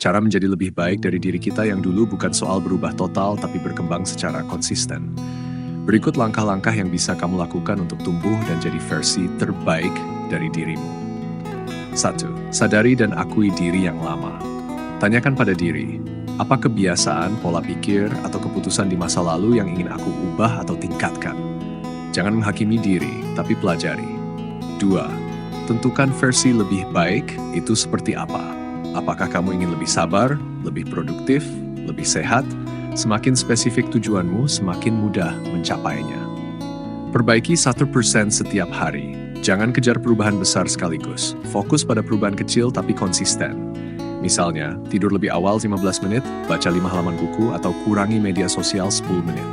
Cara menjadi lebih baik dari diri kita yang dulu bukan soal berubah total, tapi berkembang secara konsisten. Berikut langkah-langkah yang bisa kamu lakukan untuk tumbuh dan jadi versi terbaik dari dirimu. 1. Sadari dan akui diri yang lama. Tanyakan pada diri, apa kebiasaan, pola pikir, atau keputusan di masa lalu yang ingin aku ubah atau tingkatkan? Jangan menghakimi diri, tapi pelajari. 2. Tentukan versi lebih baik itu seperti apa. Apakah kamu ingin lebih sabar, lebih produktif, lebih sehat? Semakin spesifik tujuanmu, semakin mudah mencapainya. Perbaiki 1% setiap hari. Jangan kejar perubahan besar sekaligus. Fokus pada perubahan kecil tapi konsisten. Misalnya, tidur lebih awal 15 menit, baca 5 halaman buku, atau kurangi media sosial 10 menit.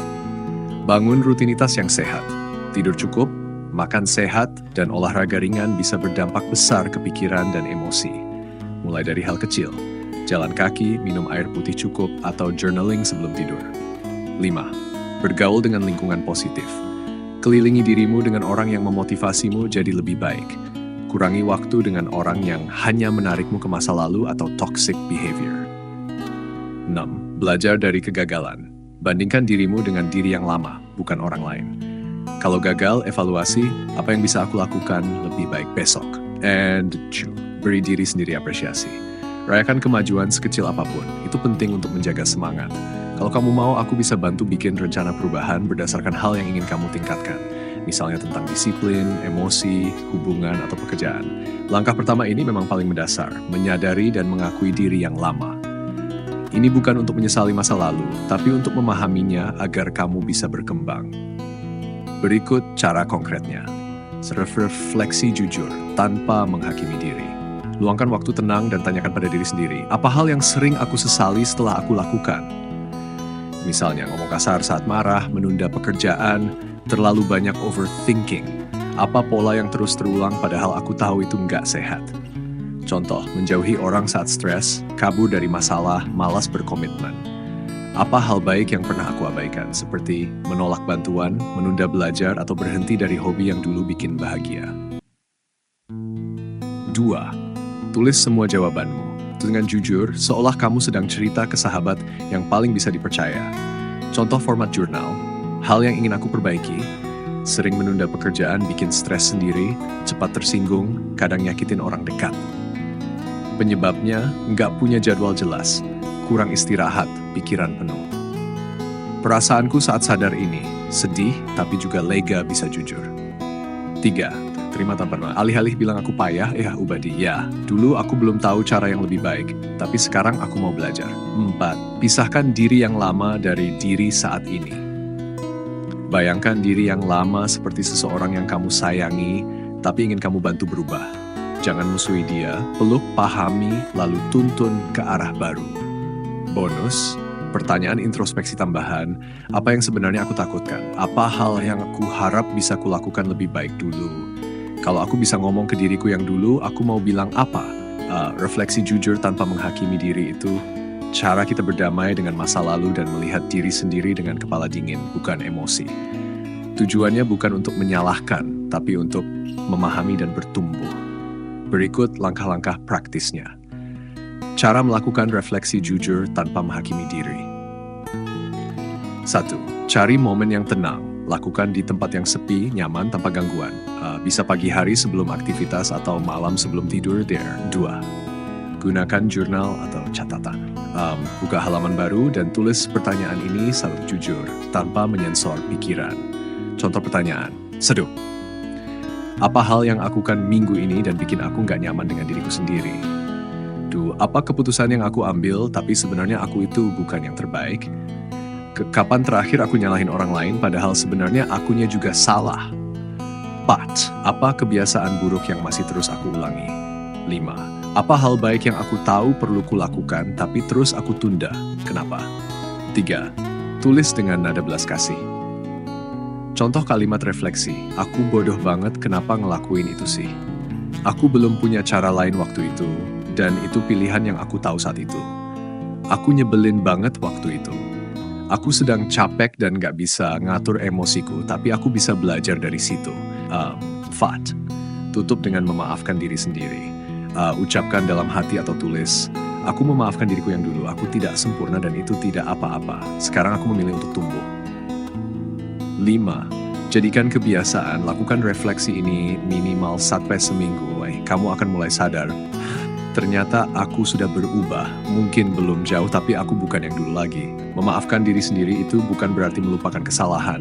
Bangun rutinitas yang sehat. Tidur cukup, makan sehat, dan olahraga ringan bisa berdampak besar ke pikiran dan emosi. Mulai dari hal kecil, jalan kaki, minum air putih cukup, atau journaling sebelum tidur. 5. Bergaul dengan lingkungan positif. Kelilingi dirimu dengan orang yang memotivasimu jadi lebih baik. Kurangi waktu dengan orang yang hanya menarikmu ke masa lalu atau toxic behavior. 6. Belajar dari kegagalan. Bandingkan dirimu dengan diri yang lama, bukan orang lain. Kalau gagal, evaluasi, apa yang bisa aku lakukan lebih baik besok. And beri diri sendiri apresiasi. Rayakan kemajuan sekecil apapun, itu penting untuk menjaga semangat. Kalau kamu mau, aku bisa bantu bikin rencana perubahan berdasarkan hal yang ingin kamu tingkatkan. Misalnya tentang disiplin, emosi, hubungan, atau pekerjaan. Langkah pertama ini memang paling mendasar, menyadari dan mengakui diri yang lama. Ini bukan untuk menyesali masa lalu, tapi untuk memahaminya agar kamu bisa berkembang. Berikut cara konkretnya. Refleksi jujur, tanpa menghakimi diri. Luangkan waktu tenang dan tanyakan pada diri sendiri, apa hal yang sering aku sesali setelah aku lakukan? Misalnya ngomong kasar saat marah, menunda pekerjaan, terlalu banyak overthinking. Apa pola yang terus terulang padahal aku tahu itu nggak sehat? Contoh, menjauhi orang saat stres, kabur dari masalah, malas berkomitmen. Apa hal baik yang pernah aku abaikan, seperti menolak bantuan, menunda belajar, atau berhenti dari hobi yang dulu bikin bahagia? 2. Tulis semua jawabanmu. Dengan jujur, seolah kamu sedang cerita ke sahabat yang paling bisa dipercaya. Contoh format jurnal, hal yang ingin aku perbaiki, sering menunda pekerjaan bikin stres sendiri, cepat tersinggung, kadang nyakitin orang dekat. Penyebabnya, nggak punya jadwal jelas, kurang istirahat, pikiran penuh. Perasaanku saat sadar ini, sedih tapi juga lega bisa jujur. 3. Terima tanpa maaf. Alih-alih bilang aku payah, ubah dia. Dulu aku belum tahu cara yang lebih baik, tapi sekarang aku mau belajar. 4. Pisahkan diri yang lama dari diri saat ini. Bayangkan diri yang lama seperti seseorang yang kamu sayangi, tapi ingin kamu bantu berubah. Jangan musuhi dia, peluk, pahami, lalu tuntun ke arah baru. Bonus, pertanyaan introspeksi tambahan, apa yang sebenarnya aku takutkan? Apa hal yang aku harap bisa kulakukan lebih baik dulu? Kalau aku bisa ngomong ke diriku yang dulu, aku mau bilang apa? Refleksi jujur tanpa menghakimi diri itu cara kita berdamai dengan masa lalu dan melihat diri sendiri dengan kepala dingin, bukan emosi. Tujuannya bukan untuk menyalahkan, tapi untuk memahami dan bertumbuh. Berikut langkah-langkah praktisnya. Cara melakukan refleksi jujur tanpa menghakimi diri. 1. Cari momen yang tenang. Lakukan di tempat yang sepi, nyaman, tanpa gangguan. Bisa pagi hari sebelum aktivitas atau malam sebelum tidur, there. 2. Gunakan jurnal atau catatan. Buka halaman baru dan tulis pertanyaan ini secara jujur, tanpa menyensor pikiran. Contoh pertanyaan, seduh. Apa hal yang aku lakukan minggu ini dan bikin aku nggak nyaman dengan diriku sendiri? 2. Apa keputusan yang aku ambil tapi sebenarnya aku itu bukan yang terbaik? Kapan terakhir aku nyalahin orang lain padahal sebenarnya akunya juga salah? 4. Apa kebiasaan buruk yang masih terus aku ulangi? 5. Apa hal baik yang aku tahu perlu kulakukan tapi terus aku tunda? Kenapa? 3. Tulis dengan nada belas kasih. Contoh kalimat refleksi, aku bodoh banget kenapa ngelakuin itu sih? Aku belum punya cara lain waktu itu, dan itu pilihan yang aku tahu saat itu. Aku nyebelin banget waktu itu. Aku sedang capek dan gak bisa ngatur emosiku, tapi aku bisa belajar dari situ. 4. Tutup dengan memaafkan diri sendiri. Ucapkan dalam hati atau tulis, Aku memaafkan diriku yang dulu, aku tidak sempurna dan itu tidak apa-apa. Sekarang aku memilih untuk tumbuh. 5. Jadikan kebiasaan, lakukan refleksi ini minimal sampai seminggu. Kamu akan mulai sadar, ternyata aku sudah berubah. Mungkin belum jauh, tapi aku bukan yang dulu lagi. Memaafkan diri sendiri itu bukan berarti melupakan kesalahan,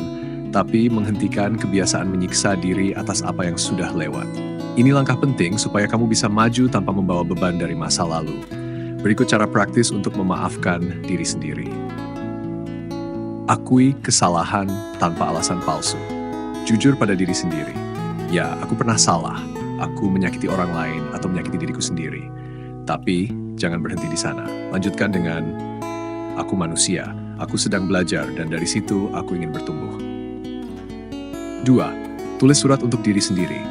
tapi menghentikan kebiasaan menyiksa diri atas apa yang sudah lewat. Ini langkah penting supaya kamu bisa maju tanpa membawa beban dari masa lalu. Berikut cara praktis untuk memaafkan diri sendiri. Akui kesalahan tanpa alasan palsu. Jujur pada diri sendiri. Ya, aku pernah salah. Aku menyakiti orang lain atau menyakiti diriku sendiri. Tapi, jangan berhenti di sana. Lanjutkan dengan, aku manusia, aku sedang belajar, dan dari situ aku ingin bertumbuh. 2. Tulis surat untuk diri sendiri.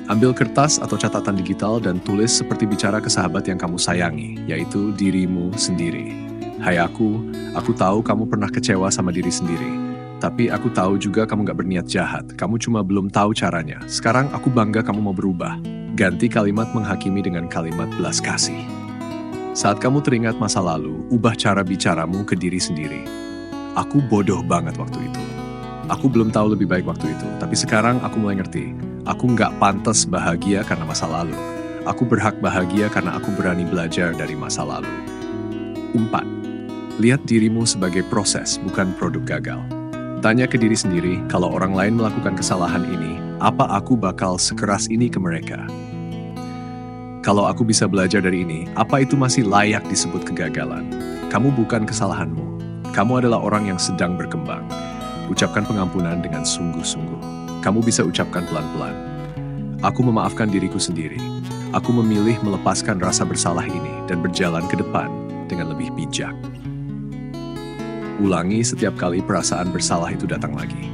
Ambil kertas atau catatan digital dan tulis seperti bicara ke sahabat yang kamu sayangi, yaitu dirimu sendiri. Hai aku tahu kamu pernah kecewa sama diri sendiri. Tapi aku tahu juga kamu gak berniat jahat, kamu cuma belum tahu caranya. Sekarang aku bangga kamu mau berubah. Ganti kalimat menghakimi dengan kalimat belas kasih. Saat kamu teringat masa lalu, ubah cara bicaramu ke diri sendiri. Aku bodoh banget waktu itu. Aku belum tahu lebih baik waktu itu, tapi sekarang aku mulai ngerti. Aku gak pantas bahagia karena masa lalu. Aku berhak bahagia karena aku berani belajar dari masa lalu. 4. Lihat dirimu sebagai proses, bukan produk gagal. Tanya ke diri sendiri, kalau orang lain melakukan kesalahan ini, apa aku bakal sekeras ini ke mereka? Kalau aku bisa belajar dari ini, apa itu masih layak disebut kegagalan? Kamu bukan kesalahanmu. Kamu adalah orang yang sedang berkembang. Ucapkan pengampunan dengan sungguh-sungguh. Kamu bisa ucapkan pelan-pelan. Aku memaafkan diriku sendiri. Aku memilih melepaskan rasa bersalah ini dan berjalan ke depan dengan lebih bijak. Ulangi setiap kali perasaan bersalah itu datang lagi.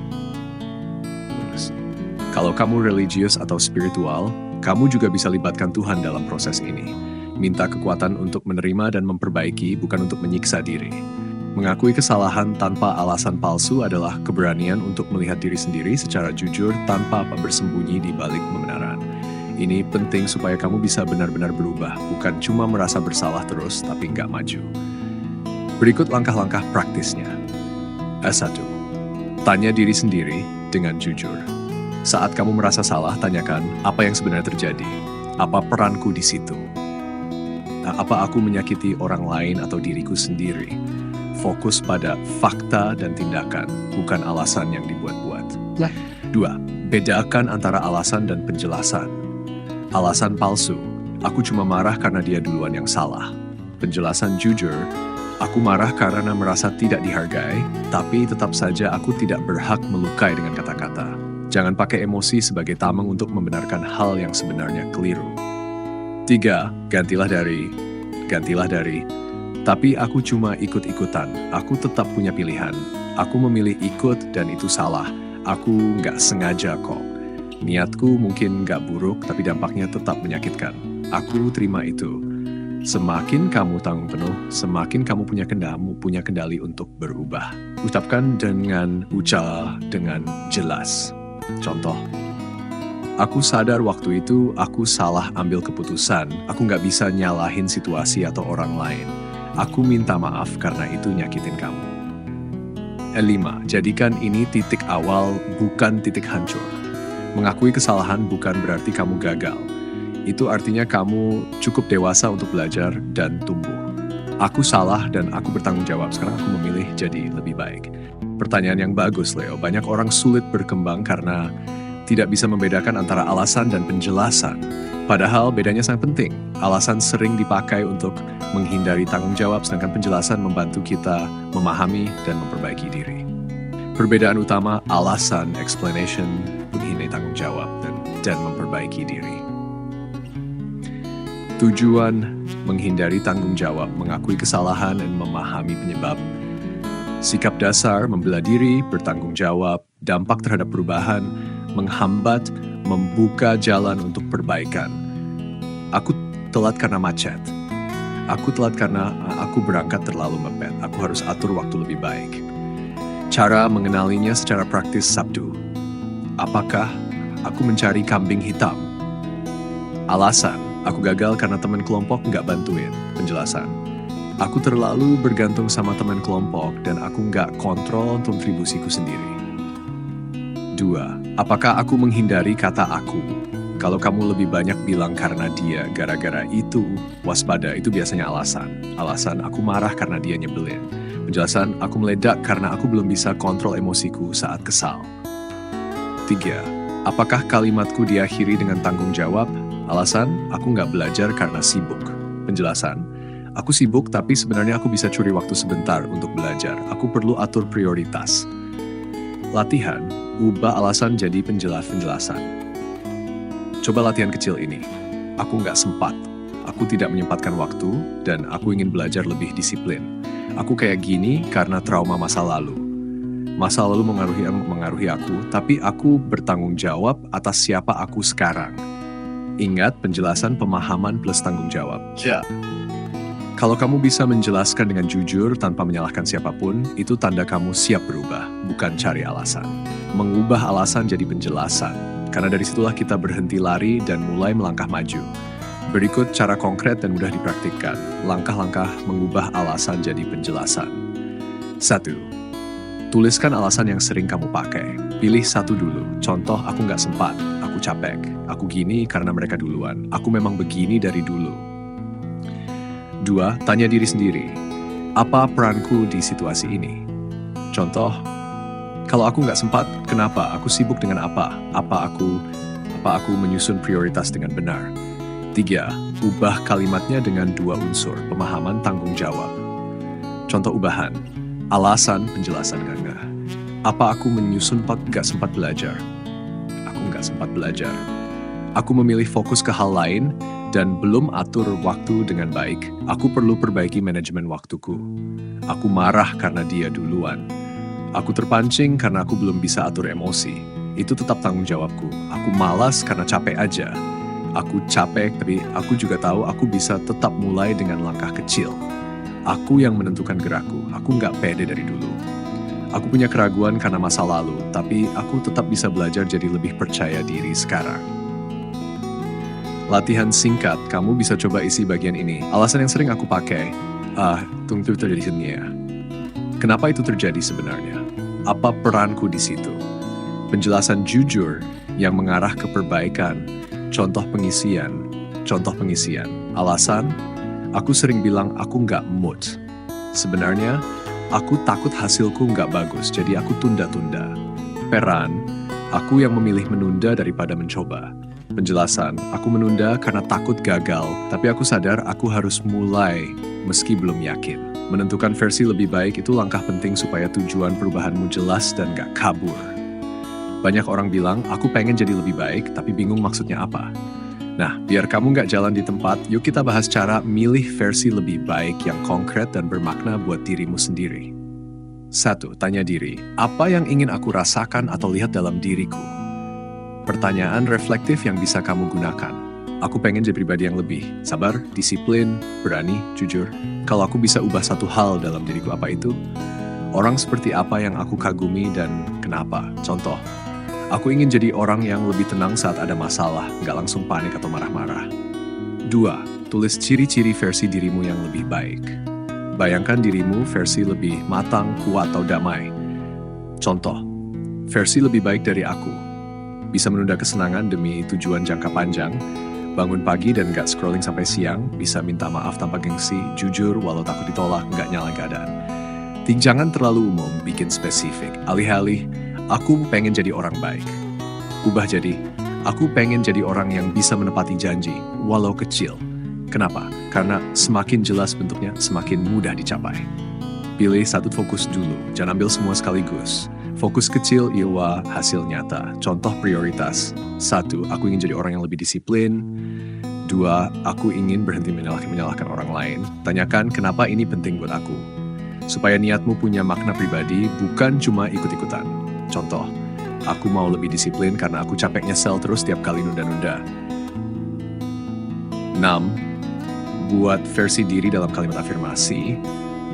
Kalau kamu religius atau spiritual, kamu juga bisa libatkan Tuhan dalam proses ini. Minta kekuatan untuk menerima dan memperbaiki, bukan untuk menyiksa diri. Mengakui kesalahan tanpa alasan palsu adalah keberanian untuk melihat diri sendiri secara jujur tanpa bersembunyi di balik pembenaran. Ini penting supaya kamu bisa benar-benar berubah, bukan cuma merasa bersalah terus tapi nggak maju. Berikut langkah-langkah praktisnya. S1. Tanya diri sendiri dengan jujur. Saat kamu merasa salah, tanyakan apa yang sebenarnya terjadi. Apa peranku di situ? Apa aku menyakiti orang lain atau diriku sendiri? Fokus pada fakta dan tindakan, bukan alasan yang dibuat-buat. 2. Bedakan antara alasan dan penjelasan. Alasan palsu, aku cuma marah karena dia duluan yang salah. Penjelasan jujur, aku marah karena merasa tidak dihargai, tapi tetap saja aku tidak berhak melukai dengan kata-kata. Jangan pakai emosi sebagai tameng untuk membenarkan hal yang sebenarnya keliru. 3. Gantilah dari, tapi aku cuma ikut-ikutan. Aku tetap punya pilihan. Aku memilih ikut dan itu salah. Aku nggak sengaja kok. Niatku mungkin nggak buruk, tapi dampaknya tetap menyakitkan. Aku terima itu. Semakin kamu tanggung penuh, semakin kamu punya kendali untuk berubah. Ucapkan dengan jelas. Contoh, aku sadar waktu itu aku salah ambil keputusan. Aku nggak bisa nyalahin situasi atau orang lain. Aku minta maaf karena itu nyakitin kamu. 5. Jadikan ini titik awal, bukan titik hancur. Mengakui kesalahan bukan berarti kamu gagal. Itu artinya kamu cukup dewasa untuk belajar dan tumbuh. Aku salah dan aku bertanggung jawab. Sekarang aku memilih jadi lebih baik. Pertanyaan yang bagus, Leo. Banyak orang sulit berkembang karena tidak bisa membedakan antara alasan dan penjelasan. Padahal bedanya sangat penting. Alasan sering dipakai untuk menghindari tanggung jawab, sedangkan penjelasan membantu kita memahami dan memperbaiki diri. Perbedaan utama alasan, explanation, menghindari tanggung jawab, dan memperbaiki diri. Tujuan menghindari tanggung jawab, mengakui kesalahan, dan memahami penyebab. Sikap dasar, membela diri, bertanggung jawab, dampak terhadap perubahan, menghambat, membuka jalan untuk perbaikan. Aku telat karena macet. Aku telat karena aku berangkat terlalu mepet. Aku harus atur waktu lebih baik. Cara mengenalinya secara praktis Sabtu. Apakah aku mencari kambing hitam? Alasan, aku gagal karena teman kelompok nggak bantuin. Penjelasan, Aku terlalu bergantung sama teman kelompok dan aku nggak kontrol kontribusiku sendiri. 2. Apakah aku menghindari kata aku? Kalau kamu lebih banyak bilang karena dia, gara-gara itu, waspada, itu biasanya alasan. Alasan aku marah karena dia nyebelin. Penjelasan aku meledak karena aku belum bisa kontrol emosiku saat kesal. 3. Apakah kalimatku diakhiri dengan tanggung jawab? Alasan aku nggak belajar karena sibuk. Penjelasan aku sibuk tapi sebenarnya aku bisa curi waktu sebentar untuk belajar. Aku perlu atur prioritas. Latihan, ubah alasan jadi penjelasan. Coba latihan kecil ini. Aku nggak sempat. Aku tidak menyempatkan waktu dan aku ingin belajar lebih disiplin. Aku kayak gini karena trauma masa lalu. Masa lalu mengaruhi aku, tapi aku bertanggung jawab atas siapa aku sekarang. Ingat penjelasan pemahaman plus tanggung jawab. Ya. Kalau kamu bisa menjelaskan dengan jujur tanpa menyalahkan siapapun, itu tanda kamu siap berubah, bukan cari alasan. Mengubah alasan jadi penjelasan, karena dari situlah kita berhenti lari dan mulai melangkah maju. Berikut cara konkret dan mudah dipraktikkan, langkah-langkah mengubah alasan jadi penjelasan. 1. Tuliskan alasan yang sering kamu pakai. Pilih satu dulu, contoh aku nggak sempat, aku capek, aku gini karena mereka duluan, aku memang begini dari dulu. 2. Tanya diri sendiri, apa peranku di situasi ini? Contoh, kalau aku nggak sempat, kenapa? Aku sibuk dengan apa? Apa aku menyusun prioritas dengan benar? 3. Ubah kalimatnya dengan 2 unsur, pemahaman, tanggung jawab. Contoh ubahan, alasan, penjelasan gangga. Apa aku menyusun nggak sempat belajar? Aku nggak sempat belajar. Aku memilih fokus ke hal lain, dan belum atur waktu dengan baik, aku perlu perbaiki manajemen waktuku. Aku marah karena dia duluan. Aku terpancing karena aku belum bisa atur emosi. Itu tetap tanggung jawabku. Aku malas karena capek aja. Aku capek, tapi aku juga tahu aku bisa tetap mulai dengan langkah kecil. Aku yang menentukan gerakku. Aku nggak pede dari dulu. Aku punya keraguan karena masa lalu, tapi aku tetap bisa belajar jadi lebih percaya diri sekarang. Latihan singkat, kamu bisa coba isi bagian ini. Alasan yang sering aku pakai, itu terjadi di sini ya. Kenapa itu terjadi sebenarnya? Apa peranku di situ? Penjelasan jujur yang mengarah ke perbaikan. Contoh pengisian. Alasan, aku sering bilang aku nggak mood. Sebenarnya, aku takut hasilku nggak bagus, jadi aku tunda-tunda. Peran, aku yang memilih menunda daripada mencoba. Penjelasan, aku menunda karena takut gagal, tapi aku sadar aku harus mulai meski belum yakin. Menentukan versi lebih baik itu langkah penting supaya tujuan perubahanmu jelas dan gak kabur. Banyak orang bilang, aku pengen jadi lebih baik, tapi bingung maksudnya apa. Nah, biar kamu gak jalan di tempat, yuk kita bahas cara milih versi lebih baik yang konkret dan bermakna buat dirimu sendiri. 1. Tanya diri, apa yang ingin aku rasakan atau lihat dalam diriku? Pertanyaan reflektif yang bisa kamu gunakan. Aku pengen jadi pribadi yang lebih sabar, disiplin, berani, jujur. Kalau aku bisa ubah satu hal dalam diriku, apa itu? Orang seperti apa yang aku kagumi dan kenapa? Contoh, aku ingin jadi orang yang lebih tenang saat ada masalah, nggak langsung panik atau marah-marah. 2. Tulis ciri-ciri versi dirimu yang lebih baik. Bayangkan dirimu versi lebih matang, kuat, atau damai. Contoh, versi lebih baik dari aku. Bisa menunda kesenangan demi tujuan jangka panjang, bangun pagi dan gak scrolling sampai siang, bisa minta maaf tanpa gengsi, jujur walau takut ditolak, gak nyalain keadaan. Jangan terlalu umum, bikin spesifik. Alih-alih, aku pengen jadi orang baik. Ubah jadi, aku pengen jadi orang yang bisa menepati janji, walau kecil. Kenapa? Karena semakin jelas bentuknya, semakin mudah dicapai. Pilih satu fokus dulu, jangan ambil semua sekaligus. Fokus kecil, iwa, hasil nyata. Contoh prioritas. 1. Aku ingin jadi orang yang lebih disiplin. 2. Aku ingin berhenti menyalahkan orang lain. Tanyakan kenapa ini penting buat aku. Supaya niatmu punya makna pribadi, bukan cuma ikut-ikutan. Contoh, aku mau lebih disiplin karena aku capek nyesel terus tiap kali nunda-nunda. 6. Buat versi diri dalam kalimat afirmasi.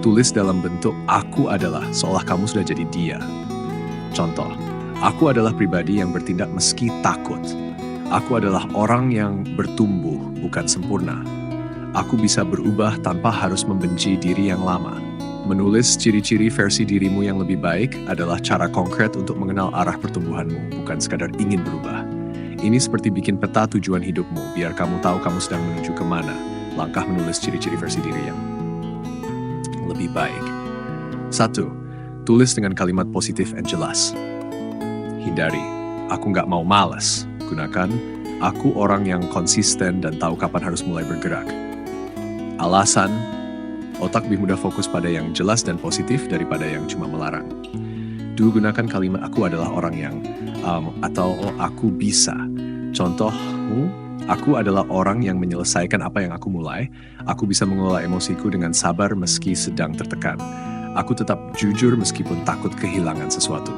Tulis dalam bentuk aku adalah, seolah kamu sudah jadi dia. Contoh, aku adalah pribadi yang bertindak meski takut. Aku adalah orang yang bertumbuh, bukan sempurna. Aku bisa berubah tanpa harus membenci diri yang lama. Menulis ciri-ciri versi dirimu yang lebih baik adalah cara konkret untuk mengenal arah pertumbuhanmu, bukan sekadar ingin berubah. Ini seperti bikin peta tujuan hidupmu, biar kamu tahu kamu sedang menuju kemana. Langkah menulis ciri-ciri versi diri yang lebih baik. 1. Tulis dengan kalimat positif dan jelas. Hindari, aku nggak mau malas. Gunakan, aku orang yang konsisten dan tahu kapan harus mulai bergerak. Alasan, otak lebih mudah fokus pada yang jelas dan positif daripada yang cuma melarang. 2. Gunakan kalimat aku adalah orang yang atau aku bisa. Contohmu, aku adalah orang yang menyelesaikan apa yang aku mulai. Aku bisa mengelola emosiku dengan sabar meski sedang tertekan. Aku tetap jujur meskipun takut kehilangan sesuatu.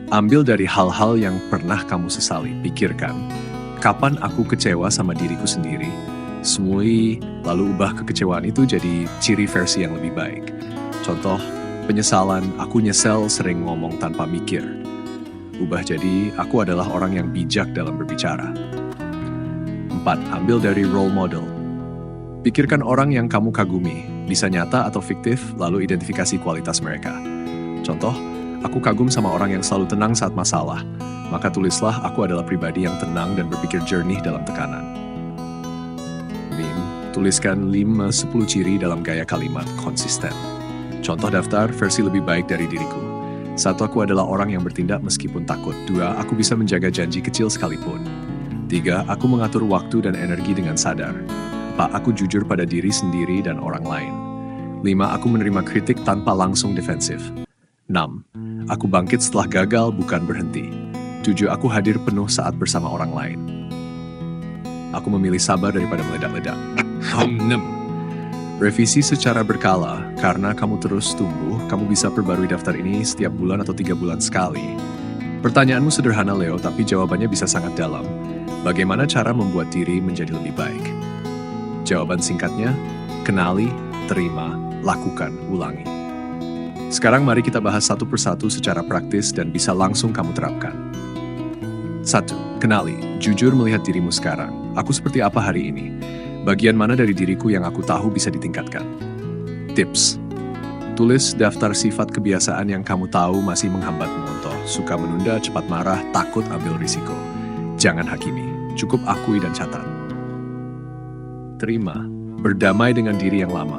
Ambil dari hal-hal yang pernah kamu sesali. Pikirkan, kapan aku kecewa sama diriku sendiri? Semui, lalu ubah kekecewaan itu jadi ciri versi yang lebih baik. Contoh, penyesalan, aku nyesel sering ngomong tanpa mikir. Ubah jadi, aku adalah orang yang bijak dalam berbicara. 4. Ambil dari role model. Pikirkan orang yang kamu kagumi, bisa nyata atau fiktif, lalu identifikasi kualitas mereka. Contoh, aku kagum sama orang yang selalu tenang saat masalah, maka tulislah aku adalah pribadi yang tenang dan berpikir jernih dalam tekanan. Tuliskan 5-10 ciri dalam gaya kalimat konsisten. Contoh daftar versi lebih baik dari diriku. 1. Aku adalah orang yang bertindak meskipun takut. 2. Aku bisa menjaga janji kecil sekalipun. 3. Aku mengatur waktu dan energi dengan sadar. 4. Aku jujur pada diri sendiri dan orang lain. 5. Aku menerima kritik tanpa langsung defensif. 6. Aku bangkit setelah gagal, bukan berhenti. 7. Aku hadir penuh saat bersama orang lain. Aku memilih sabar daripada meledak-ledak. 6. Revisi secara berkala. Karena kamu terus tumbuh, kamu bisa perbarui daftar ini setiap bulan atau 3 bulan sekali. Pertanyaanmu sederhana, Leo, tapi jawabannya bisa sangat dalam. Bagaimana cara membuat diri menjadi lebih baik? Jawaban singkatnya, kenali, terima, lakukan, ulangi. Sekarang mari kita bahas satu persatu secara praktis dan bisa langsung kamu terapkan. 1. Kenali, jujur melihat dirimu sekarang. Aku seperti apa hari ini? Bagian mana dari diriku yang aku tahu bisa ditingkatkan? Tips. Tulis daftar sifat kebiasaan yang kamu tahu masih menghambatmu. Contoh, suka menunda, cepat marah, takut ambil risiko. Jangan hakimi, cukup akui dan catat. Terima, berdamai dengan diri yang lama.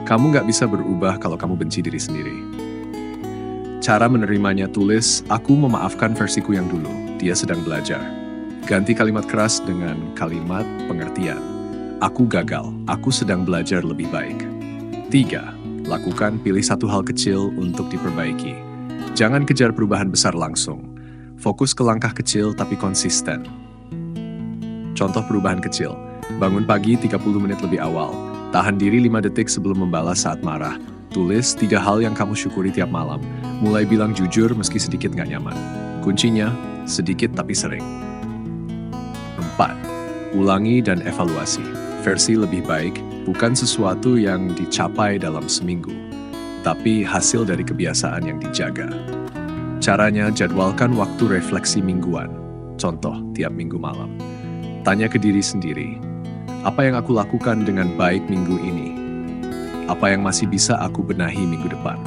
Kamu nggak bisa berubah kalau kamu benci diri sendiri. Cara menerimanya, tulis, aku memaafkan versiku yang dulu, dia sedang belajar. Ganti kalimat keras dengan kalimat pengertian. Aku gagal, aku sedang belajar lebih baik. 3. Lakukan, pilih satu hal kecil untuk diperbaiki. Jangan kejar perubahan besar langsung. Fokus ke langkah kecil tapi konsisten. Contoh perubahan kecil. Bangun pagi 30 menit lebih awal. Tahan diri 5 detik sebelum membalas saat marah. Tulis 3 hal yang kamu syukuri tiap malam. Mulai bilang jujur meski sedikit nggak nyaman. Kuncinya, sedikit tapi sering. 4. Ulangi dan evaluasi. Versi lebih baik bukan sesuatu yang dicapai dalam seminggu, tapi hasil dari kebiasaan yang dijaga. Caranya, jadwalkan waktu refleksi mingguan. Contoh, tiap minggu malam. Tanya ke diri sendiri, apa yang aku lakukan dengan baik minggu ini? Apa yang masih bisa aku benahi minggu depan?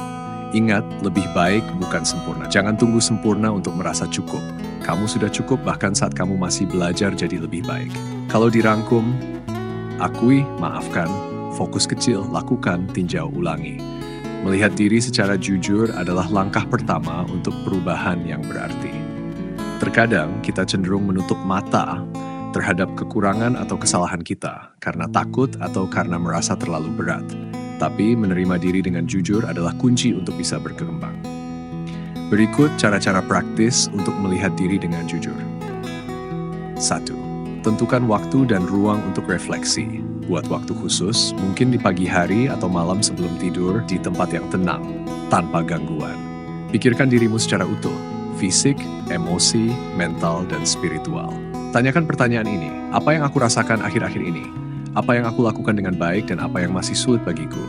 Ingat, lebih baik bukan sempurna. Jangan tunggu sempurna untuk merasa cukup. Kamu sudah cukup bahkan saat kamu masih belajar jadi lebih baik. Kalau dirangkum, akui, maafkan, fokus kecil, lakukan, tinjau, ulangi. Melihat diri secara jujur adalah langkah pertama untuk perubahan yang berarti. Terkadang kita cenderung menutup mata terhadap kekurangan atau kesalahan kita karena takut atau karena merasa terlalu berat. Tapi menerima diri dengan jujur adalah kunci untuk bisa berkembang. Berikut cara-cara praktis untuk melihat diri dengan jujur. 1. Tentukan waktu dan ruang untuk refleksi. Buat waktu khusus, mungkin di pagi hari atau malam sebelum tidur di tempat yang tenang, tanpa gangguan. Pikirkan dirimu secara utuh, fisik, emosi, mental, dan spiritual. Tanyakan pertanyaan ini, apa yang aku rasakan akhir-akhir ini? Apa yang aku lakukan dengan baik dan apa yang masih sulit bagiku?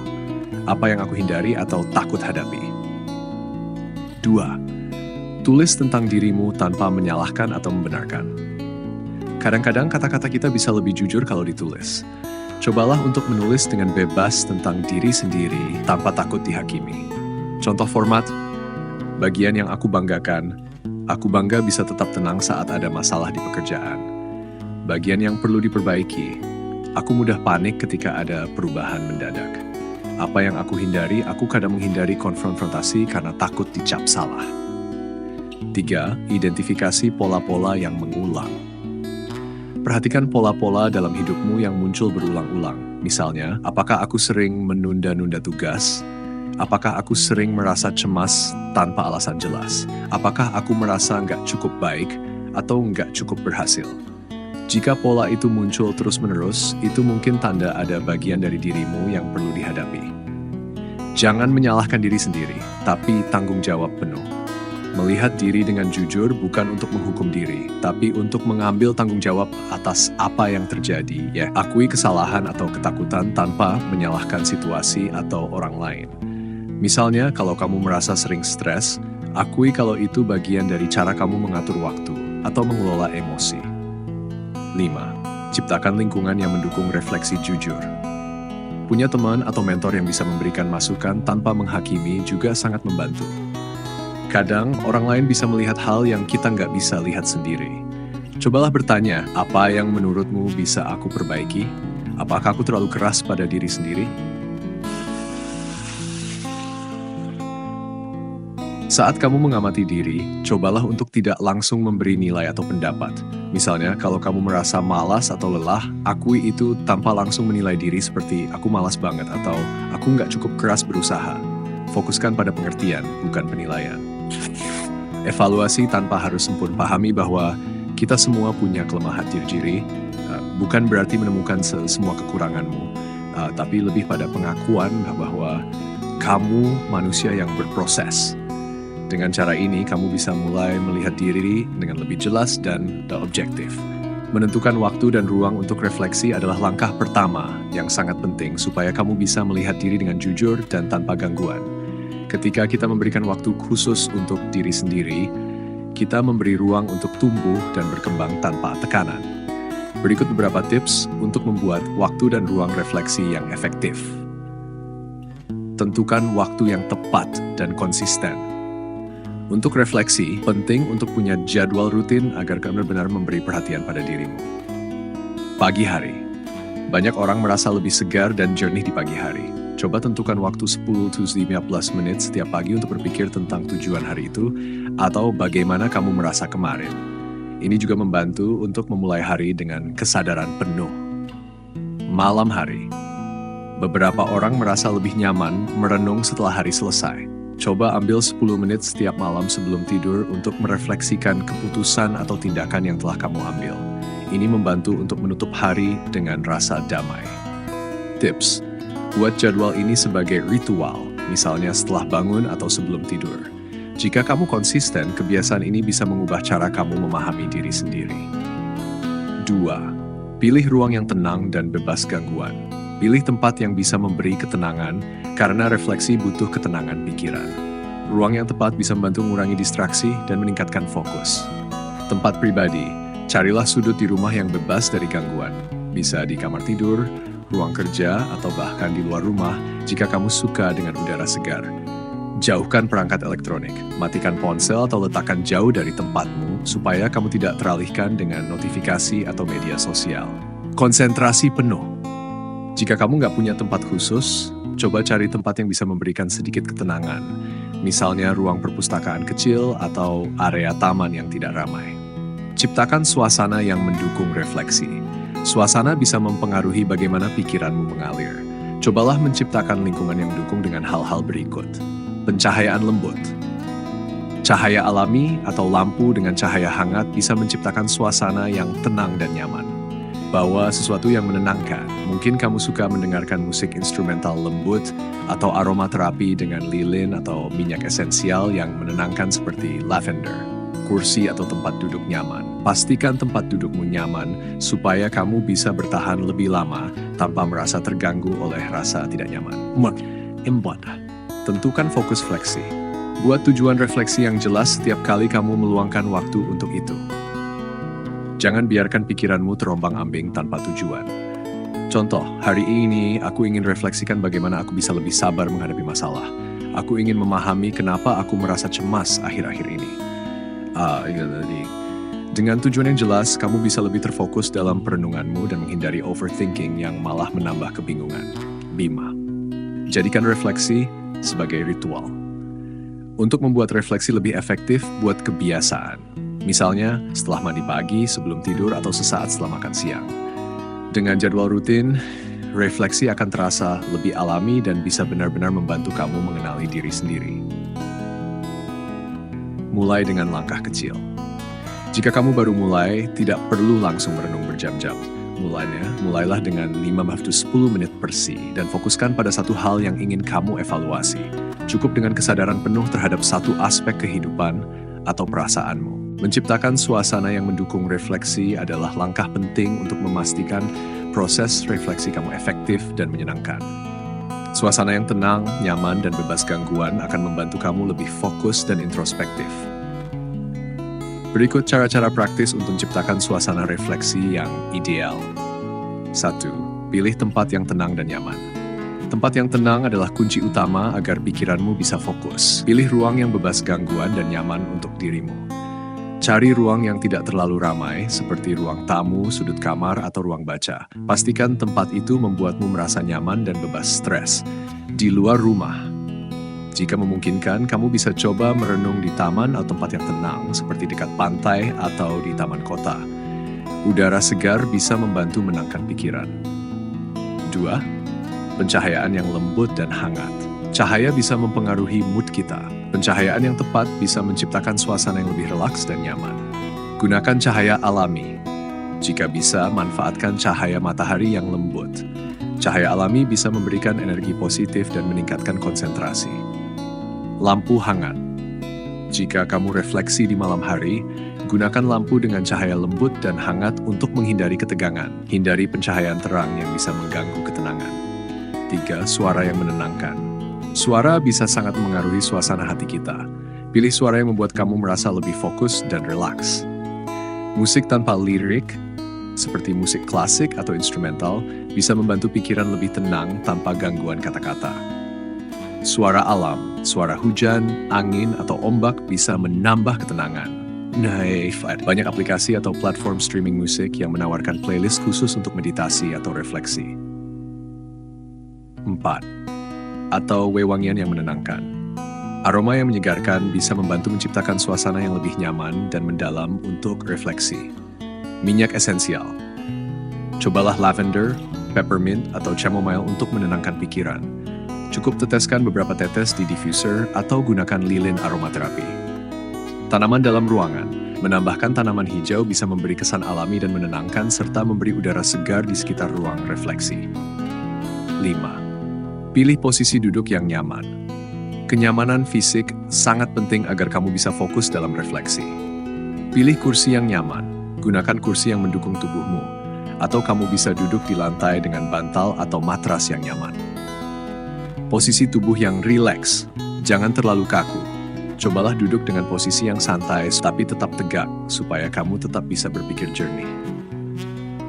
Apa yang aku hindari atau takut hadapi? 2. Tulis tentang dirimu tanpa menyalahkan atau membenarkan. Kadang-kadang kata-kata kita bisa lebih jujur kalau ditulis. Cobalah untuk menulis dengan bebas tentang diri sendiri tanpa takut dihakimi. Contoh format, bagian yang aku banggakan, aku bangga bisa tetap tenang saat ada masalah di pekerjaan. Bagian yang perlu diperbaiki, aku mudah panik ketika ada perubahan mendadak. Apa yang aku hindari, aku kadang menghindari konfrontasi karena takut dicap salah. 3. Identifikasi pola-pola yang mengulang. Perhatikan pola-pola dalam hidupmu yang muncul berulang-ulang. Misalnya, apakah aku sering menunda-nunda tugas? Apakah aku sering merasa cemas tanpa alasan jelas? Apakah aku merasa nggak cukup baik atau nggak cukup berhasil? Jika pola itu muncul terus-menerus, itu mungkin tanda ada bagian dari dirimu yang perlu dihadapi. Jangan menyalahkan diri sendiri, tapi tanggung jawab penuh. Melihat diri dengan jujur bukan untuk menghukum diri, tapi untuk mengambil tanggung jawab atas apa yang terjadi. Ya, akui kesalahan atau ketakutan tanpa menyalahkan situasi atau orang lain. Misalnya, kalau kamu merasa sering stres, akui kalau itu bagian dari cara kamu mengatur waktu atau mengelola emosi. 5. Ciptakan lingkungan yang mendukung refleksi jujur. Punya teman atau mentor yang bisa memberikan masukan tanpa menghakimi juga sangat membantu. Kadang, orang lain bisa melihat hal yang kita nggak bisa lihat sendiri. Cobalah bertanya, apa yang menurutmu bisa aku perbaiki? Apakah aku terlalu keras pada diri sendiri? Saat kamu mengamati diri, cobalah untuk tidak langsung memberi nilai atau pendapat. Misalnya, kalau kamu merasa malas atau lelah, akui itu tanpa langsung menilai diri seperti aku malas banget atau aku nggak cukup keras berusaha. Fokuskan pada pengertian, bukan penilaian. Evaluasi tanpa harus sempurna. Pahami bahwa kita semua punya kelemahan diri, bukan berarti menemukan semua kekuranganmu, tapi lebih pada pengakuan bahwa kamu manusia yang berproses. Dengan cara ini, kamu bisa mulai melihat diri dengan lebih jelas dan objektif. Menentukan waktu dan ruang untuk refleksi adalah langkah pertama yang sangat penting supaya kamu bisa melihat diri dengan jujur dan tanpa gangguan. Ketika kita memberikan waktu khusus untuk diri sendiri, kita memberi ruang untuk tumbuh dan berkembang tanpa tekanan. Berikut beberapa tips untuk membuat waktu dan ruang refleksi yang efektif. Tentukan waktu yang tepat dan konsisten. Untuk refleksi, penting untuk punya jadwal rutin agar kamu benar-benar memberi perhatian pada dirimu. Pagi hari. Banyak orang merasa lebih segar dan jernih di pagi hari. Coba tentukan waktu 10-15 menit setiap pagi untuk berpikir tentang tujuan hari itu atau bagaimana kamu merasa kemarin. Ini juga membantu untuk memulai hari dengan kesadaran penuh. Malam hari. Beberapa orang merasa lebih nyaman merenung setelah hari selesai. Coba ambil 10 menit setiap malam sebelum tidur untuk merefleksikan keputusan atau tindakan yang telah kamu ambil. Ini membantu untuk menutup hari dengan rasa damai. Tips: buat jadwal ini sebagai ritual, misalnya setelah bangun atau sebelum tidur. Jika kamu konsisten, kebiasaan ini bisa mengubah cara kamu memahami diri sendiri. 2. Pilih ruang yang tenang dan bebas gangguan. Pilih tempat yang bisa memberi ketenangan, karena refleksi butuh ketenangan pikiran. Ruang yang tepat bisa membantu mengurangi distraksi dan meningkatkan fokus. Tempat pribadi, carilah sudut di rumah yang bebas dari gangguan. Bisa di kamar tidur, ruang kerja, atau bahkan di luar rumah jika kamu suka dengan udara segar. Jauhkan perangkat elektronik, matikan ponsel atau letakkan jauh dari tempatmu supaya kamu tidak teralihkan dengan notifikasi atau media sosial. Konsentrasi penuh. Jika kamu nggak punya tempat khusus, coba cari tempat yang bisa memberikan sedikit ketenangan. Misalnya ruang perpustakaan kecil atau area taman yang tidak ramai. Ciptakan suasana yang mendukung refleksi. Suasana bisa mempengaruhi bagaimana pikiranmu mengalir. Cobalah menciptakan lingkungan yang mendukung dengan hal-hal berikut. Pencahayaan lembut. Cahaya alami atau lampu dengan cahaya hangat bisa menciptakan suasana yang tenang dan nyaman. Bawa sesuatu yang menenangkan. Mungkin kamu suka mendengarkan musik instrumental lembut atau aromaterapi dengan lilin atau minyak esensial yang menenangkan seperti lavender. Kursi atau tempat duduk nyaman. Pastikan tempat dudukmu nyaman supaya kamu bisa bertahan lebih lama tanpa merasa terganggu oleh rasa tidak nyaman. 4. Tentukan fokus fleksi. Buat tujuan refleksi yang jelas setiap kali kamu meluangkan waktu untuk itu. Jangan biarkan pikiranmu terombang-ambing tanpa tujuan. Contoh, hari ini aku ingin refleksikan bagaimana aku bisa lebih sabar menghadapi masalah. Aku ingin memahami kenapa aku merasa cemas akhir-akhir ini. Dengan tujuan yang jelas, kamu bisa lebih terfokus dalam perenunganmu dan menghindari overthinking yang malah menambah kebingungan. 5. Jadikan refleksi sebagai ritual. Untuk membuat refleksi lebih efektif, buat kebiasaan. Misalnya, setelah mandi pagi, sebelum tidur, atau sesaat setelah makan siang. Dengan jadwal rutin, refleksi akan terasa lebih alami dan bisa benar-benar membantu kamu mengenali diri sendiri. Mulai dengan langkah kecil. Jika kamu baru mulai, tidak perlu langsung merenung berjam-jam. Mulailah dengan 5-10 menit bersih dan fokuskan pada satu hal yang ingin kamu evaluasi. Cukup dengan kesadaran penuh terhadap satu aspek kehidupan atau perasaanmu. Menciptakan suasana yang mendukung refleksi adalah langkah penting untuk memastikan proses refleksi kamu efektif dan menyenangkan. Suasana yang tenang, nyaman, dan bebas gangguan akan membantu kamu lebih fokus dan introspektif. Berikut cara-cara praktis untuk menciptakan suasana refleksi yang ideal. 1. Pilih tempat yang tenang dan nyaman. Tempat yang tenang adalah kunci utama agar pikiranmu bisa fokus. Pilih ruang yang bebas gangguan dan nyaman untuk dirimu. Cari ruang yang tidak terlalu ramai, seperti ruang tamu, sudut kamar, atau ruang baca. Pastikan tempat itu membuatmu merasa nyaman dan bebas stres. Di luar rumah, jika memungkinkan, kamu bisa coba merenung di taman atau tempat yang tenang, seperti dekat pantai atau di taman kota. Udara segar bisa membantu menenangkan pikiran. 2. Pencahayaan yang lembut dan hangat. Cahaya bisa mempengaruhi mood kita. Pencahayaan yang tepat bisa menciptakan suasana yang lebih relaks dan nyaman. Gunakan cahaya alami. Jika bisa, manfaatkan cahaya matahari yang lembut. Cahaya alami bisa memberikan energi positif dan meningkatkan konsentrasi. Lampu hangat. Jika kamu refleksi di malam hari, gunakan lampu dengan cahaya lembut dan hangat untuk menghindari ketegangan. Hindari pencahayaan terang yang bisa mengganggu ketenangan. 3. Suara yang menenangkan. Suara bisa sangat mengaruhi suasana hati kita. Pilih suara yang membuat kamu merasa lebih fokus dan rileks. Musik tanpa lirik, seperti musik klasik atau instrumental, bisa membantu pikiran lebih tenang tanpa gangguan kata-kata. Suara alam, suara hujan, angin, atau ombak bisa menambah ketenangan. Banyak aplikasi atau platform streaming musik yang menawarkan playlist khusus untuk meditasi atau refleksi. 4. Atau wewangian yang menenangkan. Aroma yang menyegarkan bisa membantu menciptakan suasana yang lebih nyaman dan mendalam untuk refleksi. Minyak esensial. Cobalah lavender, peppermint, atau chamomile untuk menenangkan pikiran. Cukup teteskan beberapa tetes di diffuser atau gunakan lilin aromaterapi. Tanaman dalam ruangan. Menambahkan tanaman hijau bisa memberi kesan alami dan menenangkan serta memberi udara segar di sekitar ruang refleksi. 5. Pilih posisi duduk yang nyaman. Kenyamanan fisik sangat penting agar kamu bisa fokus dalam refleksi. Pilih kursi yang nyaman. Gunakan kursi yang mendukung tubuhmu. Atau kamu bisa duduk di lantai dengan bantal atau matras yang nyaman. Posisi tubuh yang rileks, jangan terlalu kaku. Cobalah duduk dengan posisi yang santai tapi tetap tegak, supaya kamu tetap bisa berpikir jernih.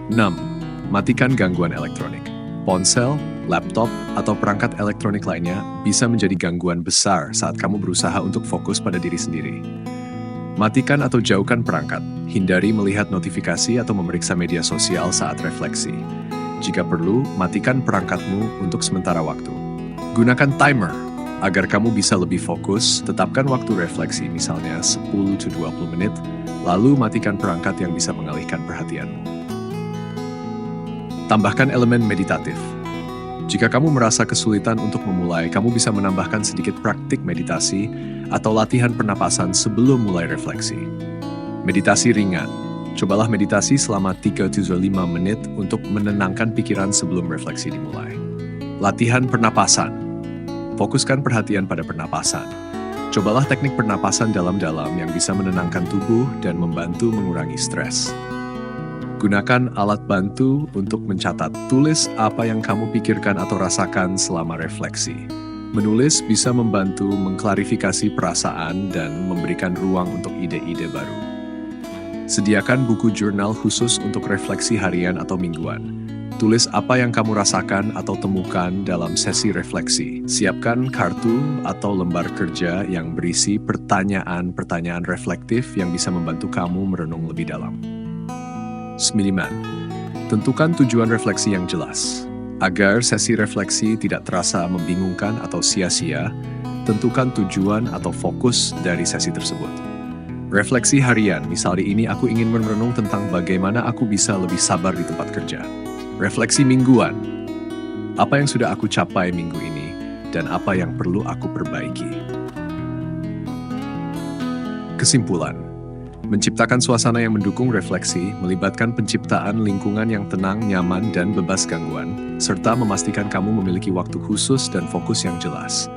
6. Matikan gangguan elektronik. Ponsel, laptop, atau perangkat elektronik lainnya bisa menjadi gangguan besar saat kamu berusaha untuk fokus pada diri sendiri. Matikan atau jauhkan perangkat. Hindari melihat notifikasi atau memeriksa media sosial saat refleksi. Jika perlu, matikan perangkatmu untuk sementara waktu. Gunakan timer agar kamu bisa lebih fokus. Tetapkan waktu refleksi, misalnya 10-20 menit, lalu matikan perangkat yang bisa mengalihkan perhatianmu. Tambahkan elemen meditatif. Jika kamu merasa kesulitan untuk memulai, kamu bisa menambahkan sedikit praktik meditasi atau latihan pernapasan sebelum mulai refleksi. Meditasi ringan. Cobalah meditasi selama 3-5 menit untuk menenangkan pikiran sebelum refleksi dimulai. Latihan pernapasan. Fokuskan perhatian pada pernapasan. Cobalah teknik pernapasan dalam-dalam yang bisa menenangkan tubuh dan membantu mengurangi stres. Gunakan alat bantu untuk mencatat. Tulis apa yang kamu pikirkan atau rasakan selama refleksi. Menulis bisa membantu mengklarifikasi perasaan dan memberikan ruang untuk ide-ide baru. Sediakan buku jurnal khusus untuk refleksi harian atau mingguan. Tulis apa yang kamu rasakan atau temukan dalam sesi refleksi. Siapkan kartu atau lembar kerja yang berisi pertanyaan-pertanyaan reflektif yang bisa membantu kamu merenung lebih dalam. 9. Tentukan tujuan refleksi yang jelas. Agar sesi refleksi tidak terasa membingungkan atau sia-sia, tentukan tujuan atau fokus dari sesi tersebut. Refleksi harian, misalnya ini aku ingin merenung tentang bagaimana aku bisa lebih sabar di tempat kerja. Refleksi mingguan, apa yang sudah aku capai minggu ini dan apa yang perlu aku perbaiki. Kesimpulan, menciptakan suasana yang mendukung refleksi melibatkan penciptaan lingkungan yang tenang, nyaman, dan bebas gangguan, serta memastikan kamu memiliki waktu khusus dan fokus yang jelas.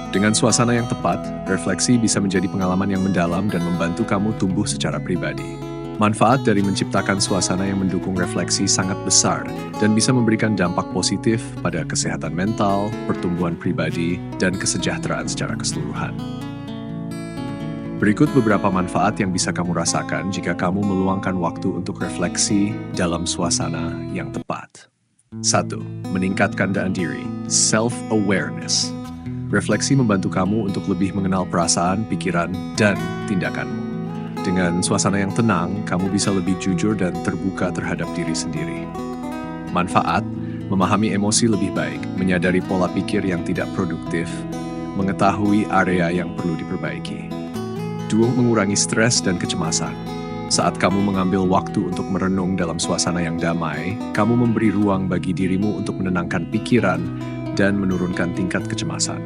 Dengan suasana yang tepat, refleksi bisa menjadi pengalaman yang mendalam dan membantu kamu tumbuh secara pribadi. Manfaat dari menciptakan suasana yang mendukung refleksi sangat besar dan bisa memberikan dampak positif pada kesehatan mental, pertumbuhan pribadi, dan kesejahteraan secara keseluruhan. Berikut beberapa manfaat yang bisa kamu rasakan jika kamu meluangkan waktu untuk refleksi dalam suasana yang tepat. 1. Meningkatkan diri, self-awareness. Refleksi membantu kamu untuk lebih mengenal perasaan, pikiran, dan tindakanmu. Dengan suasana yang tenang, kamu bisa lebih jujur dan terbuka terhadap diri sendiri. Manfaat, memahami emosi lebih baik, menyadari pola pikir yang tidak produktif, mengetahui area yang perlu diperbaiki. 2. Mengurangi stres dan kecemasan. Saat kamu mengambil waktu untuk merenung dalam suasana yang damai, kamu memberi ruang bagi dirimu untuk menenangkan pikiran dan menurunkan tingkat kecemasan.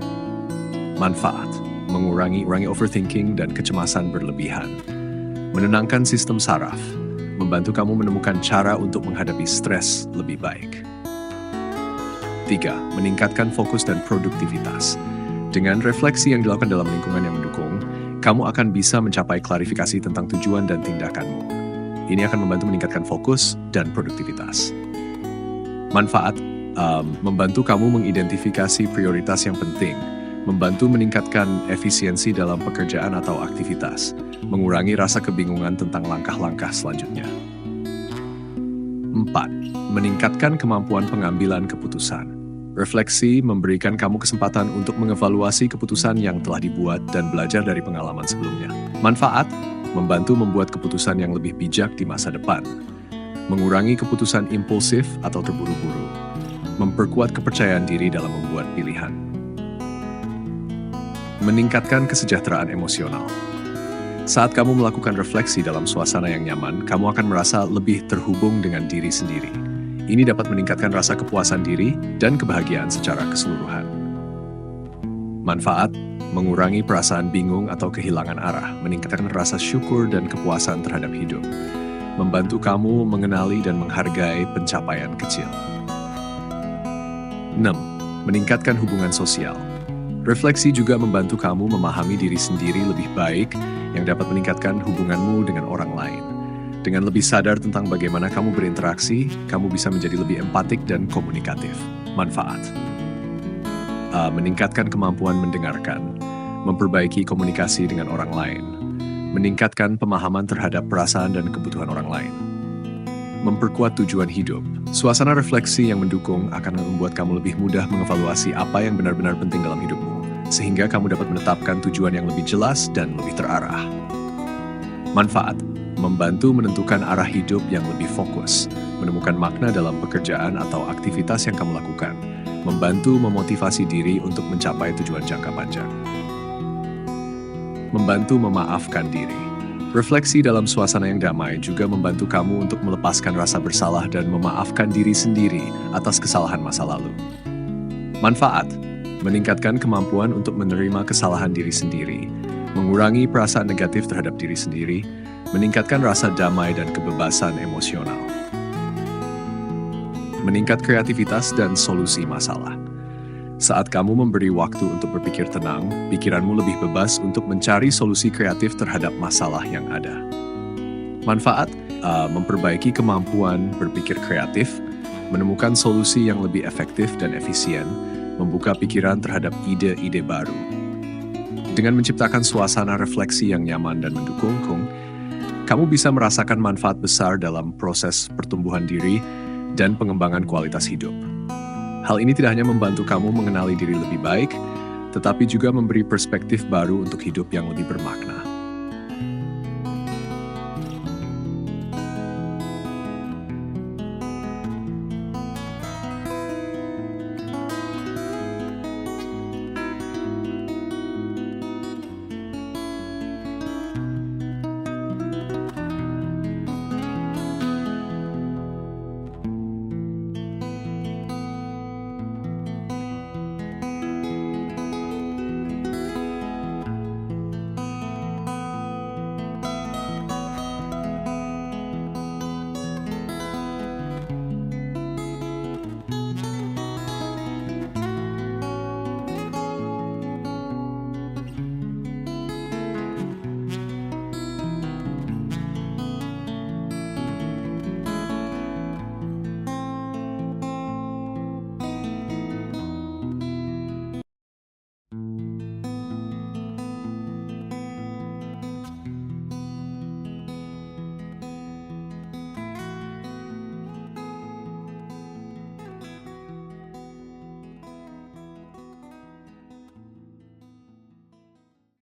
Manfaat, mengurangi overthinking dan kecemasan berlebihan. Menenangkan sistem saraf, membantu kamu menemukan cara untuk menghadapi stres lebih baik. 3. Meningkatkan fokus dan produktivitas. Dengan refleksi yang dilakukan dalam lingkungan yang mendukung, kamu akan bisa mencapai klarifikasi tentang tujuan dan tindakanmu. Ini akan membantu meningkatkan fokus dan produktivitas. Manfaat, membantu kamu mengidentifikasi prioritas yang penting, membantu meningkatkan efisiensi dalam pekerjaan atau aktivitas, mengurangi rasa kebingungan tentang langkah-langkah selanjutnya. 4. Meningkatkan kemampuan pengambilan keputusan. Refleksi memberikan kamu kesempatan untuk mengevaluasi keputusan yang telah dibuat dan belajar dari pengalaman sebelumnya. Manfaat, membantu membuat keputusan yang lebih bijak di masa depan, mengurangi keputusan impulsif atau terburu-buru, memperkuat kepercayaan diri dalam membuat pilihan. Meningkatkan kesejahteraan emosional. Saat kamu melakukan refleksi dalam suasana yang nyaman, kamu akan merasa lebih terhubung dengan diri sendiri. Ini dapat meningkatkan rasa kepuasan diri dan kebahagiaan secara keseluruhan. Manfaat, mengurangi perasaan bingung atau kehilangan arah, meningkatkan rasa syukur dan kepuasan terhadap hidup, membantu kamu mengenali dan menghargai pencapaian kecil. 6. Meningkatkan hubungan sosial. Refleksi juga membantu kamu memahami diri sendiri lebih baik yang dapat meningkatkan hubunganmu dengan orang lain. Dengan lebih sadar tentang bagaimana kamu berinteraksi, kamu bisa menjadi lebih empatik dan komunikatif. Manfaat, meningkatkan kemampuan mendengarkan, memperbaiki komunikasi dengan orang lain, meningkatkan pemahaman terhadap perasaan dan kebutuhan orang lain, memperkuat tujuan hidup. Suasana refleksi yang mendukung akan membuat kamu lebih mudah mengevaluasi apa yang benar-benar penting dalam hidupmu, sehingga kamu dapat menetapkan tujuan yang lebih jelas dan lebih terarah. Manfaat, membantu menentukan arah hidup yang lebih fokus, menemukan makna dalam pekerjaan atau aktivitas yang kamu lakukan, membantu memotivasi diri untuk mencapai tujuan jangka panjang. Membantu memaafkan diri. Refleksi dalam suasana yang damai juga membantu kamu untuk melepaskan rasa bersalah dan memaafkan diri sendiri atas kesalahan masa lalu. Manfaat, meningkatkan kemampuan untuk menerima kesalahan diri sendiri, mengurangi perasaan negatif terhadap diri sendiri, meningkatkan rasa damai dan kebebasan emosional. Meningkat kreativitas dan solusi masalah. Saat kamu memberi waktu untuk berpikir tenang, pikiranmu lebih bebas untuk mencari solusi kreatif terhadap masalah yang ada. Manfaat, memperbaiki kemampuan berpikir kreatif, menemukan solusi yang lebih efektif dan efisien, membuka pikiran terhadap ide-ide baru. Dengan menciptakan suasana refleksi yang nyaman dan mendukung, kamu bisa merasakan manfaat besar dalam proses pertumbuhan diri dan pengembangan kualitas hidup. Hal ini tidak hanya membantu kamu mengenali diri lebih baik, tetapi juga memberi perspektif baru untuk hidup yang lebih bermakna.